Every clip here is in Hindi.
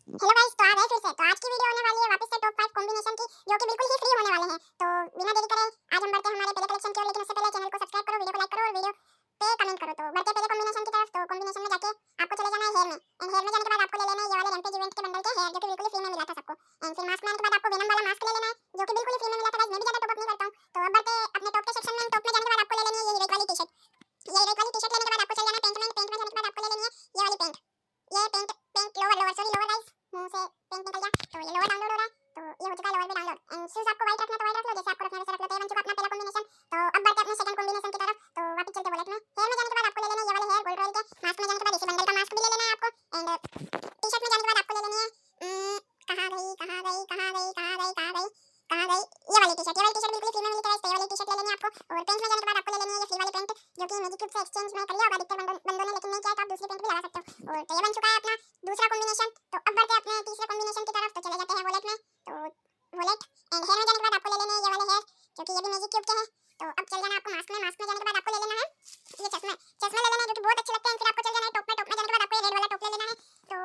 हेलो गाइस, तो आ गए फिर से। तो आज की वीडियो होने वाली है वापस से टॉप 5 कॉम्बिनेशन की, जो कि बिल्कुल ही फ्री होने वाले हैं। तो बिना देरी करे आज हम बढ़ते हैं हमारे पहले कलेक्शन की ओर, लेकिन उससे पहले चैनल को सब्सक्राइब करो, वीडियो को लाइक करो और वीडियो पे कमेंट करो। तो बढ़ते हैं पहले कॉम्बिनेशन की तरफ। तो कॉम्बिनेशन में जाके आपको चले जाना है हेयर में, एंड हेयर में जाने के बाद आपको ले लेना है ये वाले रैम्पेज इवेंट के बंडल के हेयर, जो कि बिल्कुल ही फ्री में मिला था सबको। एंड फिर मास्क में आने के बाद आपको वेनम वाला मास्क ले लेना है, जो कि बिल्कुल ही फ्री में मिला था। गाइस मैं भी ज्यादा टॉप अप नहीं करता हूं। तो अब बढ़ते हैं अपने टॉप के सेक्शन में। टॉप में जाने के बाद आपको ले लेनी है ये रेड वाली टी-शर्ट। ये रेड वाली टी-शर्ट लेने के बाद आपको चले जाना है पेंट में जाने के बाद आपको ले लेनी है ये वाली पेंट। ये pant pant lower lower sorry lower guys, मुंह से पेंट निकल गया। तो ये लोअर डाउनलोड हो रहा है, तो ये हो चुका है लोअर भी डाउनलोड। एंड शूज आपको व्हाइट रखना तो व्हाइट रख लो, जैसे आपको रखना है वैसे रख लो। तो ये बन चुका अपना पहला कॉम्बिनेशन। तो अब बढ़ते हैं अपने सेकंड कॉम्बिनेशन की तरफ। तो वापस चलते हैं वॉलेट में। हेयर में जाने के बाद आपको ले लेना है ये वाले हेयर गोल्ड रॉयल के। मास्क में जाने के बाद इसी बंडल का मास्क भी ले लेना है आपको। एंड टी-शर्ट में जाने के बाद आपको ले लेनी है कहां गई कहां गई कहां गई कहां गई कहां गई कहां गई ये वाली टी-शर्ट। ये वाली टी-शर्ट बिल्कुल फ्री में मिलती है, तो ये वाली टी-शर्ट ले लेनी है आपको। और पेंट में जाने के बाद आपको ले लेनी है ये फ्री वाली पेंट, जो कि मैजिक क्यूब से एक्सचेंज में कर लिया होगा अधिकतर बंदों ने, लेकिन नहीं किया है तो आप दूसरी पेंट भी लगा सकते हो। और तो ये बन चुका है अपना दूसरा कॉम्बिनेशन। तो अब बढ़ते हैं अपने तीसरे कॉम्बिनेशन की तरफ। तो चले जाते हैं वॉलेट में। तो वॉलेट एंड हेयर में जाने के बाद आपको ले लेने हैं ये वाले हेयर, जो कि ये भी मैजिक क्यूब के हैं। तो अब चल जाना है आपको मास्क में। मास्क में जाने के बाद आपको ले लेना है ये चश्मे। चश्मे ले लेना है जो कि बहुत अच्छे लगते हैं। फिर आपको चल जाना है टॉप में। टॉप में जाने के बाद आपको ये रेड वाला टॉप ले लेना है। तो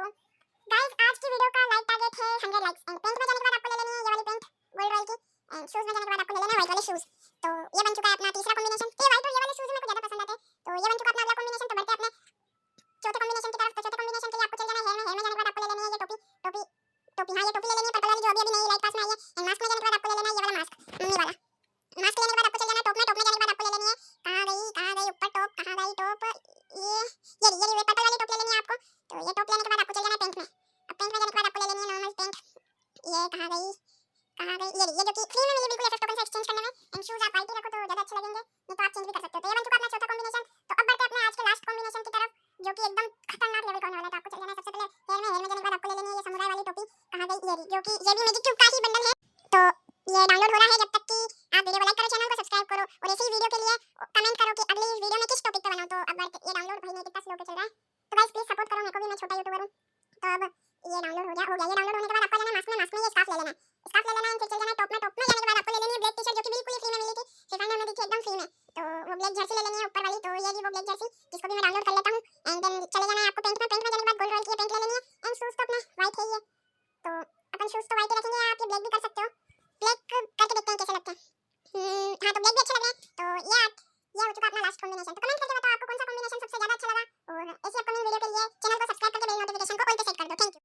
गाइस आज की वीडियो का लाइक टारगेट है 100 लाइक्स। एंड पेंट में जाने के बाद आपको ले लेनी है ये वाली पेंट गोल्ड रॉयल की। एंड शूज में जाने के बाद आपको ले लेना है व्हाइट वाले शूज। तो ये बन चुका है अपना तीसरा कॉम्बिनेशन। ये व्हाइट और ये वाले शूज मेरे को ज्यादा पसंद आते हैं। तो ये बन चुका अपना अगला कॉम्बिनेशन। तो बढ़ते हैं अपने चौथे कॉम्बिनेशन की तरफ। तो चौथे कॉम्बिनेशन के लिए आपको चल जाना है हेयर में। हेयर में जाने के बाद आपको ले लेनी है ये टोपी। टोपी टोपी हाँ ये टोपी ले लेनी है पर्पल वाली, जो अभी अभी नई लाइट पास में आई है। एंड मास्क में जाने के बाद आपको ले लेना है ये वाला मास्क, मम्मी वाला मास्क। लेने के बाद आपको चल जाना है टॉप में। टॉप में जाने के बाद आपको ले लेनी है कहां गई ऊपर टॉप, कहां गई टॉप, ये पर्पल वाली टॉप ले लेनी है आपको। तो ये टॉप लेने के बाद आपको चल जाना है पेंट में। अब पेंट में जाने के बाद आपको ले लेनी है नॉर्मल पेंट। ये कहां गई ये जो कि फ्री में मिली बिल्कुल एफएफ टोकन से एक्सचेंज करने में। एंड शूज आप व्हाइट ही रखो तो ज्यादा अच्छे लगेंगे, नहीं तो आप चेंज भी कर सकते हो। तो ये बन चुका अपना चौथा कॉम्बिनेशन। तो अब बढ़ते हैं अपने आज के लास्ट कॉम्बिनेशन की तरफ, जो कि एकदम खतरनाक लेवल का होने वाला है। तो आपको चल जाना है सबसे पहले हेयर में। हेयर में जाने के बाद आपको ले लेनी है ये समुराई वाली टोपी। कहां गई ये जो कि ये भी मैजिक क्यूब का ही बंडल है। तो ये डाउनलोड हो रहा है, जब तक कि आप वीडियो को लाइक करो, चैनल को सब्सक्राइब करो और ऐसी ही वीडियो के लिए कमेंट करो कि अगली वीडियो में किस टॉपिक पे बनाऊं। तो अब ये डाउनलोड भाई ने कितना स्लो पे चल रहा है, तो गाइस प्लीज सपोर्ट करो मेरे को भी, मैं छोटा यूट्यूबर हूं। तो अब ये डाउनलोड हो गया। ये डाउनलोड होने के बाद आपको जाना है मास्क में। मास्क में ये स्कार्फ ले लेना है। स्कार्फ ले लेना है, फिर चल जाना है टॉप में। टॉप में जाने के बाद आपको ले लेनी है ब्लैक टी-शर्ट, जो कि बिल्कुल ही फ्री में मिली थी। सिफान में दी थी एकदम फ्री में। तो वो ब्लैक जर्सी ले लेनी है ऊपर वाली। तो ये भी वो ब्लैक जर्सी, जिसको भी मैं डाउनलोड कर लेता हूं। एंड देन चले जाना है आपको पेंट में। पेंट में